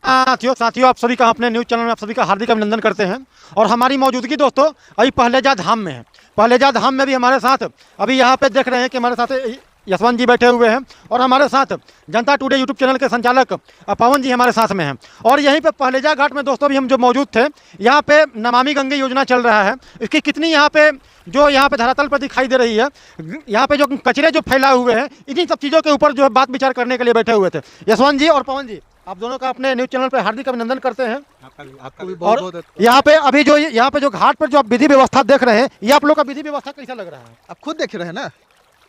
साथियों साथियों आप सभी का अपने न्यूज़ चैनल में आप सभी का हार्दिक अभिनंदन करते हैं। और हमारी मौजूदगी दोस्तों अभी पहलेजा धाम में है। पहलेजा धाम में भी हमारे साथ अभी यहाँ पे देख रहे हैं कि हमारे साथ यशवंत जी बैठे हुए हैं और हमारे साथ जनता टुडे यूट्यूब चैनल के संचालक पवन जी हमारे साथ में हैं। और यहीं पे पहलेजा घाट में दोस्तों भी हम जो मौजूद थे, यहाँ पे नमामि गंगे योजना चल रहा है। इसकी कितनी यहाँ पे जो यहाँ पे धरातल पर दिखाई दे रही है, यहाँ पे जो कचरे जो फैलाए हुए हैं, इन्हीं सब चीज़ों के ऊपर जो है बात विचार करने के लिए बैठे हुए थे। यशवंत जी और पवन जी, आप दोनों का अपने न्यूज़ चैनल पर हार्दिक अभिनंदन करते हैं। आपका भी बहुत बहुत यहाँ पे अभी जो यहाँ पे जो घाट पर जो आप विधि व्यवस्था देख रहे हैं, ये आप लोग का विधि व्यवस्था कैसा लग रहा है? आप खुद देख रहे हैं ना।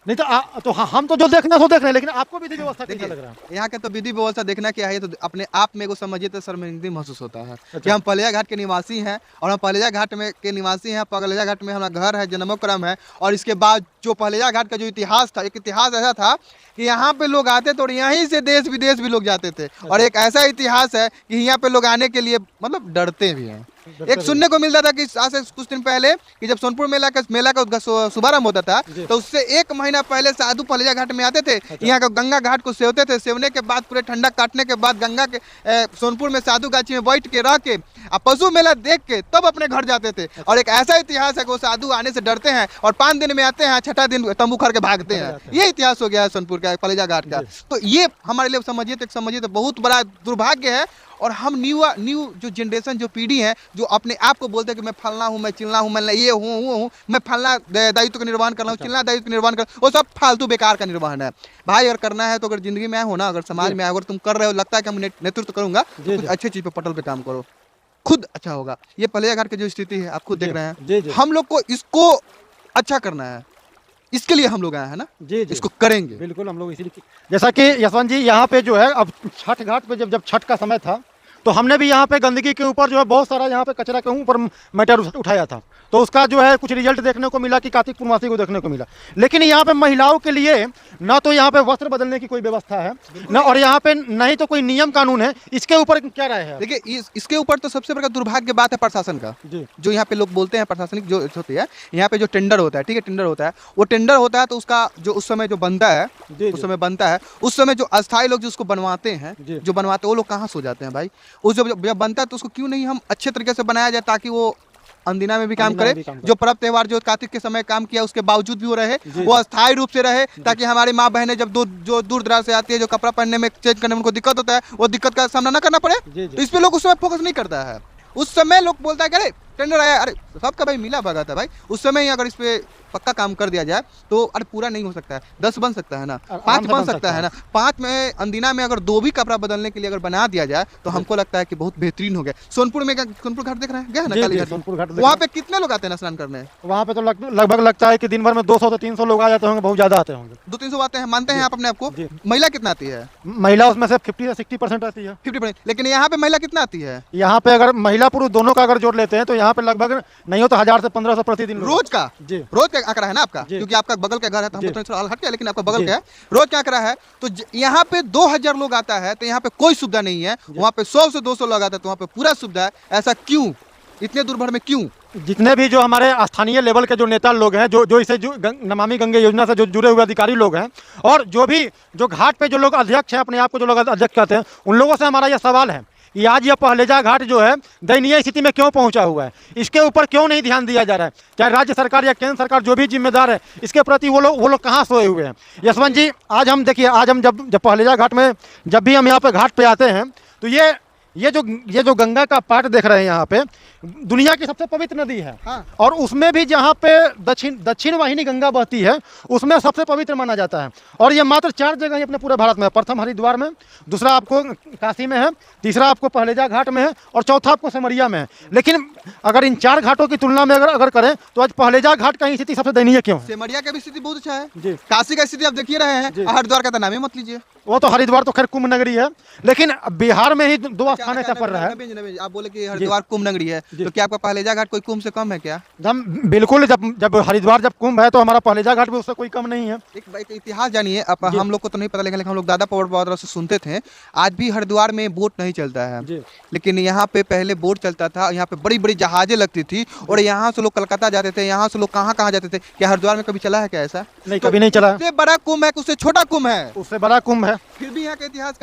नहीं तो हम तो जो देखना है वो देख रहे हैं, लेकिन आपको विधि व्यवस्था कैसा लग रहा है? यहाँ के तो विधि व्यवस्था देखना क्या है, तो अपने आप में को समझिए तो शर्मिंदगी महसूस होता है कि हम पहलेजा घाट के निवासी हैं और हम पहलेजा घाट में के निवासी हैं। पहलेजा घाट में हमारा घर है, जन्मोक्रम है। और इसके बाद जो पहलेजा घाट का जो इतिहास था, एक इतिहास ऐसा था कि यहाँ पे लोग आते थे और यहीं से देश विदेश भी लोग जाते थे। और एक ऐसा इतिहास है कि यहाँ पे लोग आने के लिए मतलब डरते भी हैं। एक सुनने को मिलता था कि आज से कुछ दिन पहले कि जब सोनपुर मेला का शुभारंभ होता था, तो उससे 1 महीना पहले साधु पहलेजा घाट में आते थे। यहाँ का गंगा घाट को सेवते थे। सेवने के बाद पूरे ठंडा काटने के बाद गंगा के सोनपुर में साधु गाछी में बैठ के रह के पशु मेला देख के तब अपने घर जाते थे। और एक ऐसा इतिहास है कि वो साधु आने से डरते हैं और 5 दिन में आते हैं, 6ठा दिन तंबू खड़ के भागते हैं। ये इतिहास हो गया है सोनपुर का पहलेजा घाट का। तो ये हमारे लिए समझिए तो बहुत बड़ा दुर्भाग्य है। और हम न्यू जो जनरेशन, जो पीढ़ी है, जो अपने आप को बोलते हैं कि मैं फलना हूँ, मैं चिलना हूँ, मैं ये हूँ, मैं फलना दायित्व का निर्वहन कर रहा हूँ, चिलना दायित्व का निर्वहन कर, वो सब फालतू बेकार का निर्वहन है भाई। अगर करना है तो अगर जिंदगी में हो ना, अगर समाज में अगर तुम कर रहे हो, लगता है कि हम नेतृत्व करूंगा, तो कुछ अच्छी चीज पे पटल पे काम करो, खुद अच्छा होगा। ये पहलेजा घाट की जो स्थिति है आप खुद देख रहे हैं। हम लोग को इसको अच्छा करना है, इसके लिए हम लोग आए हैं ना। जी, इसको करेंगे बिल्कुल हम लोग इसीलिए। जैसा कि यशवंत जी यहाँ पे जो है, अब छठ घाट पे जब छठ का समय था, तो हमने भी यहाँ पे गंदगी के ऊपर जो है बहुत सारा यहाँ पे कचरा के ऊपर मैटर उठाया था। तो उसका जो है कुछ रिजल्ट देखने को मिला कि कार्तिक पूर्णमासी को देखने को मिला। लेकिन यहाँ पे महिलाओं के लिए ना तो यहाँ पे वस्त्र बदलने की कोई व्यवस्था है ना, और यहाँ पे नहीं तो कोई नियम कानून है। इसके ऊपर क्या राय है? देखिए, इसके ऊपर तो सबसे बड़ा दुर्भाग्य बात है प्रशासन का। जो यहाँ पे लोग बोलते हैं प्रशासनिक जो होती है, यहाँ पे जो टेंडर होता है, ठीक है, टेंडर होता है, वो टेंडर होता है तो उसका जो उस समय जो बनता है, उस समय जो अस्थायी लोग जो उसको बनवाते हैं, जो बनवाते हैं वो लोग कहाँ सो जाते हैं भाई। उस जब बनता है तो उसको क्यों नहीं हम अच्छे तरीके से बनाया जाए, ताकि वो अंदिना में भी काम करे। जो पर्व त्योहार जो कार्तिक के समय काम किया उसके बावजूद भी वो रहे, वो अस्थायी रूप से रहे, ताकि हमारी माँ बहनें जब जो दूर दराज से आती है, जो कपड़ा पहनने में चेंज करने में उनको दिक्कत होता है, वो दिक्कत का सामना ना करना पड़े। तो इस पे लोग उस समय फोकस नहीं करता है। उस समय लोग बोलता है कि अरे टेंडर आया, अरे सबका भाई मिला भगा था भाई। उस समय ही अगर इस पे पक्का काम कर दिया जाए तो अरे पूरा नहीं हो सकता है, 10 बन सकता है ना, 5 बन सकता है ना। 5 में अंदिना में अगर 2 भी कपड़ा बदलने के लिए अगर बना दिया जाए तो हमको लगता है कि बहुत बेहतरीन हो गया। सोनपुर में सोनपुर घाट देख रहे हैं, गया ना काली घाट, सोनपुर घाट, वहाँ पे कितने लोग आते हैं स्नान करने? वहाँ पे तो लगभग लगता है कि दिन भर में 200 से 300 लोग आ जाते होंगे, बहुत ज्यादा आते होंगे। 200-300 आते हैं, मानते हैं आप अपने आपको? महिला कितना आती है? महिला उसमें से 50 से 60% आती है। 50%। लेकिन यहाँ पे महिला कितना आती है? यहाँ पे अगर महिला पुरुष दोनों का अगर जोड़ लेते हैं तो यहाँ पे लगभग नहीं हो तो 1000 से 1500 प्रतिदिन रोज का। रोज का आंकड़ा है ना आपका, क्योंकि आपका बगल का घर है तो हम तो थोड़ा हट गया, लेकिन आपका बगल का है, रोज क्या आंकड़ा है। तो यहाँ पे 2000 लोग आता है तो यहाँ पे कोई सुविधा नहीं है। वहाँ पे 100 से 200 लोग आता है तो वहाँ पे पूरा सुविधा है। ऐसा क्यों, इतने दूर भर में क्यों? जितने भी जो हमारे स्थानीय लेवल के जो नेता लोग हैं, जो इसे नमामि गंगे योजना से जो जुड़े हुए अधिकारी लोग हैं, और जो घाट पे जो लोग अध्यक्ष हैं, अपने आप को जो लोग अध्यक्ष कहते हैं, उन लोगों से हमारा यह सवाल है कि आज यह पहलेजा घाट जो है दयनीय स्थिति में क्यों पहुंचा हुआ है, इसके ऊपर क्यों नहीं ध्यान दिया जा रहा है। चाहे राज्य सरकार या केंद्र सरकार जो भी जिम्मेदार है, इसके प्रति वो लोग कहाँ सोए हुए हैं। यशवंत जी, आज हम देखिए, आज हम जब पहलेजा घाट में जब भी हम यहाँ पे घाट पे आते हैं तो ये जो गंगा का पाट देख रहे हैं, यहाँ पे दुनिया की सबसे पवित्र नदी है। हाँ। और उसमें भी जहाँ पे दक्षिण वाहिनी गंगा बहती है, उसमें सबसे पवित्र माना जाता है। और ये मात्र 4 जगह ही अपने पूरे भारत में है। प्रथम हरिद्वार में, दूसरा आपको काशी में है, तीसरा आपको पहलेजा घाट में है, और चौथा आपको सिमरिया में है। लेकिन अगर इन 4 घाटों की तुलना में अगर करें तो आज पहलेजा घाट का स्थिति सबसे दयनीय क्यों है? सिमरिया की भी स्थिति बहुत अच्छा है, काशी का स्थिति आप देखिए रहे हैं, हरिद्वार का तो नाम ही मत लीजिए। वो तो हरिद्वार तो खैर कुंभ नगरी है, लेकिन बिहार में ही 2 स्थान ऐसा पड़ रहा है। आप बोले कि हरिद्वार कुंभ नगरी है, तो क्या आपका पहलेजा घाट कोई कुंभ से कम है क्या? हम बिल्कुल, जब हरिद्वार जब कुंभ है तो हमारा पहलेजा घाट भी उससे कोई कम नहीं है। एक इतिहास जानिए, अब हम लोग को तो नहीं पता, लेकिन हम लोग दादा पौड़ से सुनते थे। आज भी हरिद्वार में बोट नहीं चलता है, लेकिन यहाँ पे पहले बोट चलता था। यहाँ पे बड़ी बड़ी जहाजें लगती थी और यहाँ से लोग कलकत्ता जाते थे, यहाँ से लोग कहाँ कहाँ जाते थे। क्या हरिद्वार में कभी चला है क्या ऐसा? नहीं, कभी नहीं चला। उससे बड़ा कुंभ है, उससे छोटा कुंभ है, उससे बड़ा कुंभ है, फिर भी यहाँ का इतिहास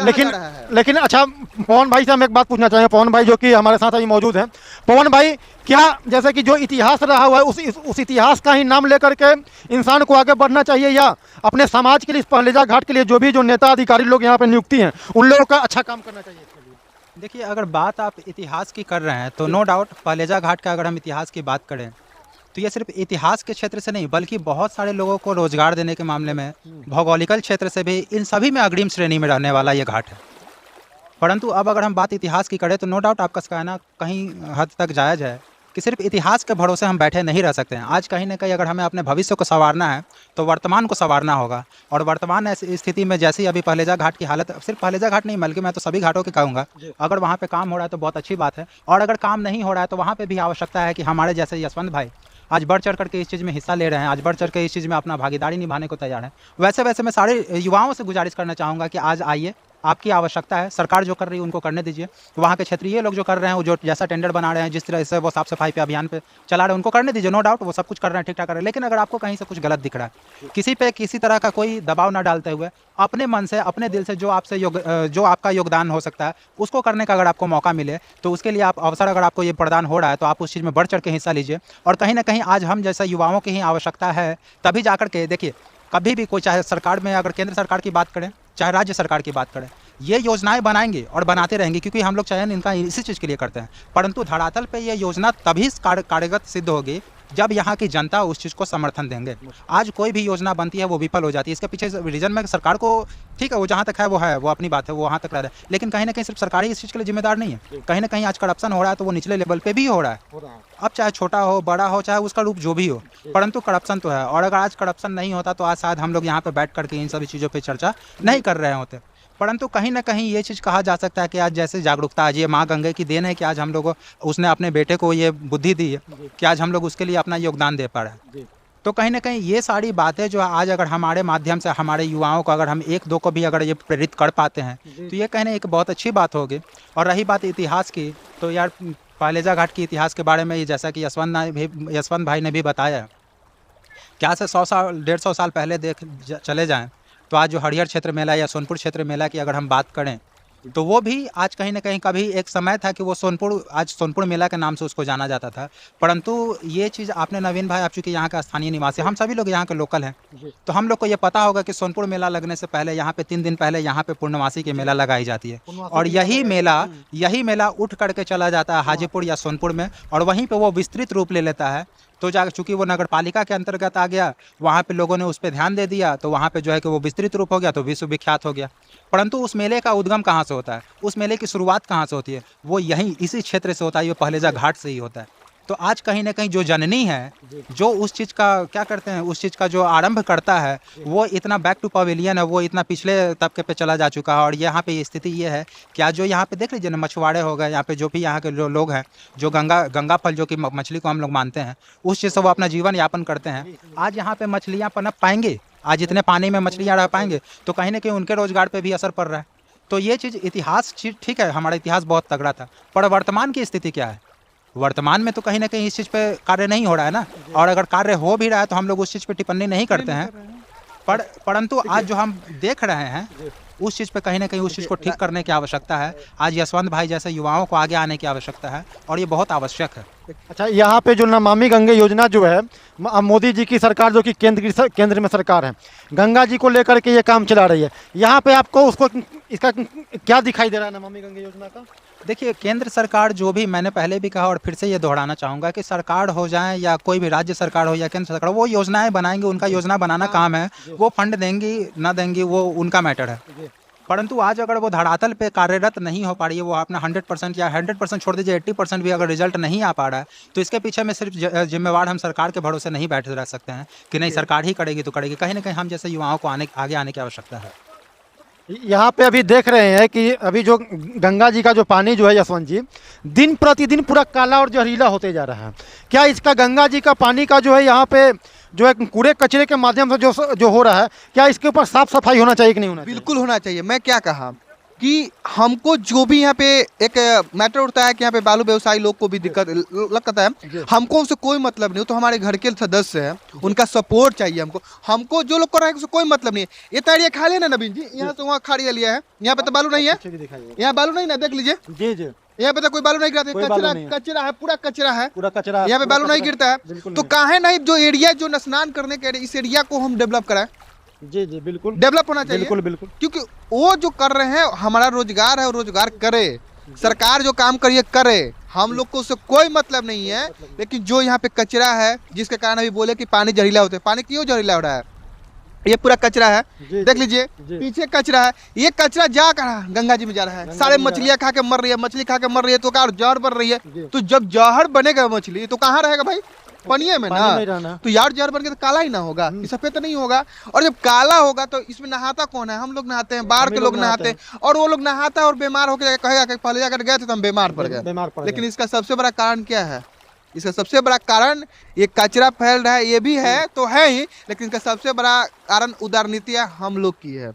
लेकिन अच्छा पवन भाई से हम एक बात पूछना चाहेंगे पवन भाई, जो कि हमारे साथ अभी मौजूद हैं। पवन भाई, क्या जैसे कि जो इतिहास रहा हुआ है उस इतिहास का ही नाम लेकर के इंसान को आगे बढ़ना चाहिए, या अपने समाज के लिए, इस पहलेजा घाट के लिए जो भी जो नेता अधिकारी लोग यहाँ पे नियुक्ति हैं उन लोगों का अच्छा काम करना चाहिए इसके लिए? देखिए, अगर बात आप इतिहास की कर रहे हैं तो नो डाउट पहलेजा घाट का अगर हम इतिहास की बात करें तो ये सिर्फ इतिहास के क्षेत्र से नहीं बल्कि बहुत सारे लोगों को रोजगार देने के मामले में, भौगोलिकल क्षेत्र से भी, इन सभी में अग्रिम श्रेणी में रहने वाला ये घाट है। परंतु अब अगर हम बात इतिहास की करें तो नो डाउट आपका कहना कहीं हद तक जायज़ है कि सिर्फ इतिहास के भरोसे हम बैठे नहीं रह सकते हैं। आज कहीं ना कहीं अगर हमें अपने भविष्य को संवारना है तो वर्तमान को संवारना होगा। और वर्तमान ऐसी स्थिति में जैसे ही अभी पहलेजा घाट की हालत, सिर्फ पहलेजा घाट नहीं बल्कि मैं तो सभी घाटों की कहूँगा, अगर वहाँ पे काम हो रहा है तो बहुत अच्छी बात है, और अगर काम नहीं हो रहा है तो वहाँ पे भी आवश्यकता है कि हमारे जैसे यशवंत भाई आज बढ़ चढ़ करके इस चीज़ में हिस्सा ले रहे हैं, आज बढ़ चढ़ के इस चीज़ में अपना भागीदारी निभाने को तैयार है। वैसे वैसे मैं सारे युवाओं से गुजारिश करना चाहूँगा कि आज आइए, आपकी आवश्यकता है, सरकार जो कर रही है उनको करने दीजिए। वहाँ के क्षेत्रीय लोग जो कर रहे हैं, वो जो जैसा टेंडर बना रहे हैं, जिस तरह से वो साफ सफाई पे अभियान पे चला रहे हैं, उनको करने दीजिए। नो डाउट वो सब कुछ कर रहे हैं, ठीक ठाक कर रहे हैं। लेकिन अगर आपको कहीं से कुछ गलत दिख रहा है, किसी पे किसी तरह का कोई दबाव ना डालते हुए अपने मन से, अपने दिल से जो आपसे जो आपका योगदान हो सकता है उसको करने का अगर आपको मौका मिले तो उसके लिए आप अवसर, अगर आपको ये प्रदान हो रहा है तो आप उस चीज़ में बढ़ चढ़ के हिस्सा लीजिए। और कहीं ना कहीं आज हम जैसा युवाओं की ही आवश्यकता है, तभी जाकर के देखिए, कभी भी कोई, चाहे सरकार में अगर केंद्र सरकार की बात करें चाहे राज्य सरकार की बात करें, ये योजनाएं बनाएंगे और बनाते रहेंगे क्योंकि हम लोग चयन इनका इसी चीज़ के लिए करते हैं। परंतु धरातल पे ये योजना तभी कार्यगत सिद्ध होगी जब यहाँ की जनता उस चीज़ को समर्थन देंगे। आज कोई भी योजना बनती है वो विफल हो जाती है। इसके पीछे रीजन में सरकार को, ठीक है, वो जहाँ तक है वो अपनी बात है, वो वहाँ तक रह रहा है, लेकिन कहीं ना कहीं सिर्फ सरकार ही इस चीज़ के लिए जिम्मेदार नहीं है। कहीं ना कहीं आज करप्शन हो रहा है तो वो निचले लेवल पे भी हो रहा है। अब चाहे छोटा हो, बड़ा हो, चाहे उसका रूप जो भी हो, परंतु करप्शन तो है। और अगर आज करप्शन नहीं होता तो आज शायद हम लोग यहाँ पे बैठ करके इन सभी चीज़ों पर चर्चा नहीं कर रहे होते। परंतु कहीं ना कहीं ये चीज़ कहा जा सकता है कि आज जैसे जागरूकता, आज ये माँ गंगे की देन है कि आज हम लोग, उसने अपने बेटे को ये बुद्धि दी है कि आज हम लोग उसके लिए अपना योगदान दे पा रहे हैं। तो कहीं ना कहीं ये सारी बातें जो आज अगर हमारे माध्यम से हमारे युवाओं को, अगर हम एक दो को भी अगर ये प्रेरित कर पाते हैं तो ये कहने एक बहुत अच्छी बात होगी। और रही बात इतिहास की, तो यार पहलेजा घाट के इतिहास के बारे में जैसा कि यशवंत भाई ने भी बताया, क्या से 100 साल 150 साल पहले चले जाएँ तो आज जो हरिहर क्षेत्र मेला या सोनपुर क्षेत्र मेला की अगर हम बात करें तो वो भी आज कहीं ना कहीं, कभी एक समय था कि वो आज सोनपुर मेला के नाम से उसको जाना जाता था। परंतु ये चीज़ आपने, नवीन भाई, आप चूँकि यहाँ का स्थानीय निवासी, हम सभी लोग यहाँ के लोकल हैं, तो हम लोग को ये पता होगा कि सोनपुर मेला लगने से पहले यहाँ पे 3 दिन पहले यहाँ पे पूर्णमासी की मेला लगाई जाती है। और यही मेला उठ करके चला जाता है हाजीपुर या सोनपुर में, और वहीं पर वो विस्तृत रूप ले लेता है। तो चूँकि वो नगर पालिका के अंतर्गत आ गया, वहाँ पे लोगों ने उस पर ध्यान दे दिया, तो वहाँ पे जो है कि वो विस्तृत रूप हो गया, तो विश्व विख्यात हो गया। परंतु उस मेले का उद्गम कहाँ से होता है, उस मेले की शुरुआत कहाँ से होती है, वो यहीं इसी क्षेत्र से होता है, ये पहलेजा घाट से ही होता है। तो आज कहीं ना कहीं जो जननी है, जो उस चीज़ का क्या करते हैं, उस चीज़ का जो आरंभ करता है, वो इतना बैक टू पवेलियन है, वो इतना पिछले तबके पे चला जा चुका है। और यहाँ पे स्थिति ये है कि आज जो यहाँ पे देख लीजिए ना, मछुआरे हो गए, यहाँ पे जो भी यहाँ के जो लोग हैं, जो गंगा फल जो कि मछली को हम लोग मानते हैं, उस चीज़ से वो अपना जीवन यापन करते हैं। आज यहाँ पे मछलियाँ पनप पाएंगे, आज इतने पानी में मछलियाँ रह पाएंगे, तो कहीं ना कहीं उनके रोजगार पर भी असर पड़ रहा है। तो ये चीज़ इतिहास, ठीक है, हमारा इतिहास बहुत तगड़ा था, पर वर्तमान की स्थिति क्या है? वर्तमान में तो कहीं ना कहीं इस चीज़ पे कार्य नहीं हो रहा है ना। और अगर कार्य हो भी रहा है तो हम लोग उस चीज़ पे टिप्पणी नहीं करते हैं। परंतु आज जो हम देख रहे हैं उस चीज़ पे कहीं ना कहीं उस चीज़ को ठीक करने की आवश्यकता है। आज यशवंत भाई जैसे युवाओं को आगे आने की आवश्यकता है और ये बहुत आवश्यक है। अच्छा, यहाँ पे जो नमामि गंगे योजना जो है, मोदी जी की सरकार जो कि केंद्र में सरकार है, गंगा जी को लेकर के ये काम चला रही है, यहाँ पे आपको उसको इसका क्या दिखाई दे रहा है नमामि गंगे योजना का? देखिए, केंद्र सरकार जो भी, मैंने पहले भी कहा और फिर से ये दोहराना चाहूँगा कि सरकार हो जाए या कोई भी राज्य सरकार हो या केंद्र सरकार, वो योजनाएं बनाएंगे, उनका योजना बनाना काम है। वो फंड देंगी ना देंगी वो उनका मैटर है। परंतु आज अगर वो धरातल पे कार्यरत नहीं हो पा रही है, वो अपना 100% या 100% छोड़ दीजिए, 80% भी अगर रिजल्ट नहीं आ पा रहा है, तो इसके पीछे में सिर्फ जिम्मेवार हम सरकार के भरोसे नहीं बैठे रह सकते हैं कि नहीं सरकार ही करेगी तो करेगी। कहीं ना कहीं हम जैसे युवाओं को आगे आने की आवश्यकता है। यहाँ पे अभी देख रहे हैं कि अभी जो गंगा जी का जो पानी जो है यशवंत जी, दिन प्रतिदिन पूरा काला और जहरीला होते जा रहा है। क्या इसका गंगा जी का पानी का जो है यहाँ पे जो है कूड़े कचरे के माध्यम से जो हो रहा है, क्या इसके ऊपर साफ सफाई होना चाहिए कि नहीं होना चाहिए? बिल्कुल होना चाहिए। मैं क्या कहा कि हमको जो भी यहाँ पे एक मैटर उठता है कि यहाँ पे बालू व्यवसायी लोग को भी दिक्कत लगता है, हमको उससे कोई मतलब नहीं, वो तो हमारे घर के सदस्य हैं, उनका सपोर्ट चाहिए हमको जो लोग कर रहे हैं उससे कोई मतलब नहीं है। ये एरिया खाली है ना नवीन जी, यहाँ से वहाँ खाली लिया है, यहाँ पे तो बालू नहीं है, यहाँ बालू नहीं ना, देख लीजिए जी जी, यहाँ पे तो कोई बालू नहीं गिरता, कचरा कचरा है, पूरा कचरा है, पूरा कचरा, यहाँ पे बालू नहीं गिरता है। तो काहे नहीं जो एरिया जो स्नान करने के इस एरिया को हम डेवलप कराएं। जी जी, बिल्कुल डेवलप होना चाहिए, बिल्कुल बिल्कुल, क्योंकि वो जो कर रहे हैं हमारा रोजगार है, वो रोजगार करे, सरकार जो काम करिए करे, हम लोग को उससे कोई मतलब नहीं है। लेकिन जो यहाँ पे कचरा है जिसके कारण अभी बोले कि पानी जहरीला होता है, पानी क्यों जहरीला हो रहा है, ये पूरा कचरा है, देख लीजिए पीछे कचरा है, ये कचरा जा कर गंगा जी में जा रहा है, सारे मछलियां खा के मर रही है, मछली खा के मर रही है, तो क्या जहर बन रही है, तो जब जहर बनेगा मछली तो कहाँ रहेगा भाई, पनिया में ना, तो यार जहर बन के तो काला ही ना होगा, सफेद तो नहीं होगा। और जब काला होगा तो इसमें नहाता कौन है, हम लोग नहाते हैं, बाहर के लोग नहाते हैं, और वो लोग नहाता है और बीमार होकर कहेगा कि पहले जाकर गए थे तो हम बीमार पड़ गए। लेकिन इसका सबसे बड़ा कारण क्या है, इसका सबसे बड़ा कारण ये कचरा फैल रहा है, ये भी है तो है ही, लेकिन इसका सबसे बड़ा कारण उदारनीतियाँ हम लोग की है,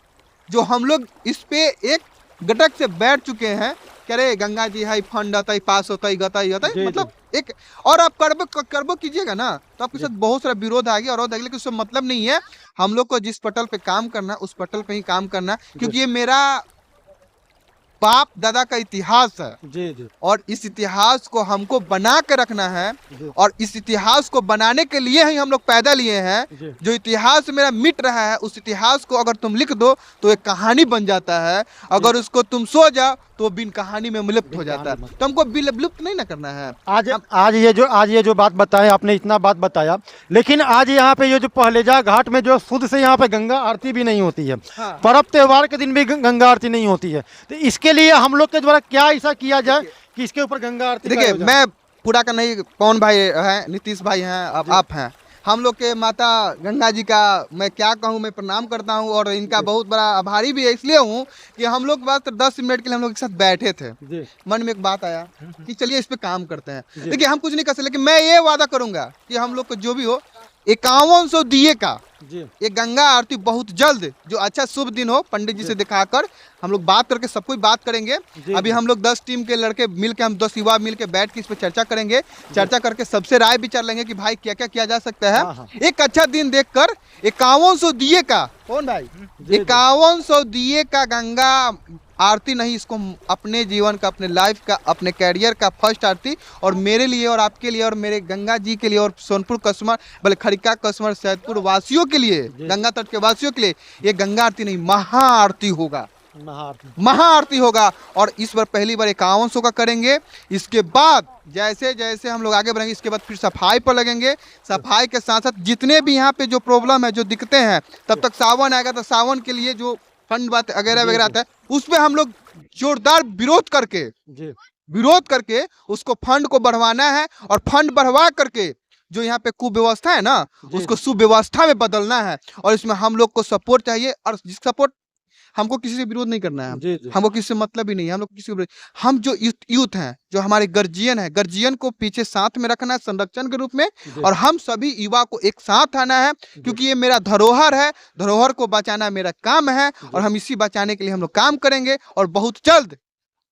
जो हम लोग इस पे एक गटक से बैठ चुके हैं कि अरे गंगा जी है, फंड आता है, पास होता है, गता ही मतलब एक, और आप करबो कीजिएगा ना तो आपके साथ बहुत सारा विरोध आ गया, और लेकिन उससे मतलब नहीं है। हम लोग को जिस पटल पे काम करना उस पटल पे ही काम करना, क्योंकि ये मेरा बाप दादा का इतिहास है जी जी, और इस इतिहास को हमको बना के रखना है, और इस इतिहास को बनाने के लिए ही हम लोग पैदा लिए हैं। जो इतिहास मेरा मिट रहा है उस इतिहास को अगर तुम लिख दो तो एक कहानी बन जाता है, अगर उसको तुम सो जाओ तो बिन कहानी में विलुप्त हो जाता है, तो हमको विलुप्त नहीं ना करना है। आज ये जो बात बताए आपने, इतना बात बताया, लेकिन आज यहाँ पे ये जो पहलेजा घाट में जो शुद्ध से यहाँ पे गंगा आरती भी नहीं होती है, पर्व त्योहार के दिन भी गंगा आरती नहीं होती है, तो इसके लिए हम लोग के द्वारा क्या ऐसा किया जाए कि इसके ऊपर गंगा आरती? देखिए मैं पूरा का नहीं, पवन भाई है, नीतीश भाई हैं, अब आप हैं, हम लोग के माता गंगा जी का मैं क्या कहूँ, मैं प्रणाम करता हूँ और इनका बहुत बड़ा आभारी भी है, इसलिए हूँ कि हम लोग बस 10 मिनट के लिए हम लोग एक साथ बैठे थे, मन में एक बात आया कि चलिए इस पे काम करते हैं। देखिए हम कुछ नहीं कर सकते, लेकिन मैं ये वादा करूंगा कि हम लोग को जो भी हो 5100 दिए का ये गंगा आरती बहुत जल्द, जो अच्छा शुभ दिन हो, पंडित जी से दिखाकर हम लोग बात करके सब कुछ बात करेंगे। अभी हम लोग 10 टीम के लड़के मिलके, हम 10 युवा मिलके बैठ के इस पे चर्चा करेंगे, चर्चा करके सबसे राय विचार लेंगे कि भाई क्या क्या किया जा सकता है। एक अच्छा दिन देखकर 5100 दिए का, कौन भाई 5100 दिए का गंगा आरती नहीं, इसको अपने जीवन का, अपने लाइफ का, अपने कैरियर का फर्स्ट आरती, और मेरे लिए और आपके लिए और मेरे गंगा जी के लिए और सोनपुर कस्टमर, बल्कि खड़िका कस्टमर, सैदपुर वासियों के लिए, गंगा तट के वासियों के लिए ये गंगा आरती नहीं महा आरती होगा, महा आरती होगा। और इस बार पहली बार 5100 का करेंगे, इसके बाद जैसे जैसे हम लोग आगे बढ़ेंगे इसके बाद फिर सफाई पर लगेंगे, सफाई के साथ साथ जितने भी यहाँ पे जो प्रॉब्लम है, जो दिक्कतें हैं, तब तक सावन आएगा तो सावन के लिए जो फंड बात वगैरह वगैरह आता है उस पे हम लोग जोरदार विरोध करके उसको फंड को बढ़वाना है, और फंड बढ़वा करके जो यहाँ पे कुव्यवस्था है ना उसको सुव्यवस्था में बदलना है। और इसमें हम लोग को सपोर्ट चाहिए, और जिस सपोर्ट, हमको किसी से विरोध नहीं करना है, हमको किसी से मतलब ही नहीं है, हम लोग किसी, हम जो यूथ हैं, जो हमारे गर्जियन है, गर्जियन को पीछे साथ में रखना है संरक्षण के रूप में, और हम सभी युवा को एक साथ आना है, क्योंकि ये मेरा धरोहर है, धरोहर को बचाना मेरा काम है, और हम इसी बचाने के लिए हम लोग काम करेंगे, और बहुत जल्द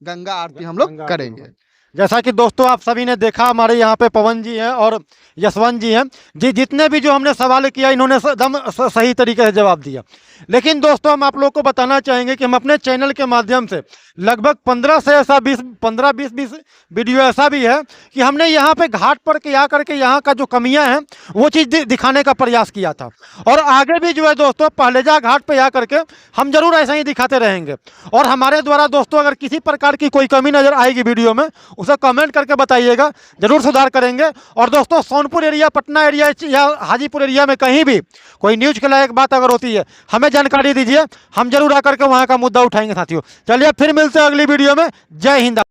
गंगा आरती हम लोग करेंगे। जैसा कि दोस्तों आप सभी ने देखा, हमारे यहाँ पे पवन जी हैं और यशवंत जी हैं जी, जितने भी जो हमने सवाल किया इन्होंने एकदम सही तरीके से जवाब दिया। लेकिन दोस्तों हम आप लोग को बताना चाहेंगे कि हम अपने चैनल के माध्यम से लगभग 15 से ऐसा 20 वीडियो ऐसा भी है कि हमने यहाँ पे घाट पर के आकर के यहाँ का जो कमियाँ हैं वो चीज़ दिखाने का प्रयास किया था, और आगे भी जो है दोस्तों पहलेजा घाट पर आकर के हम जरूर ऐसा ही दिखाते रहेंगे। और हमारे द्वारा दोस्तों अगर किसी प्रकार की कोई कमी नज़र आएगी वीडियो में, उसे कमेंट करके बताइएगा, जरूर सुधार करेंगे। और दोस्तों सोनपुर एरिया, पटना एरिया या हाजीपुर एरिया में कहीं भी कोई न्यूज़ के लायक बात अगर होती है हमें जानकारी दीजिए, हम जरूर आकर के वहाँ का मुद्दा उठाएंगे साथियों। चलिए फिर मिलते हैं अगली वीडियो में। जय हिंद।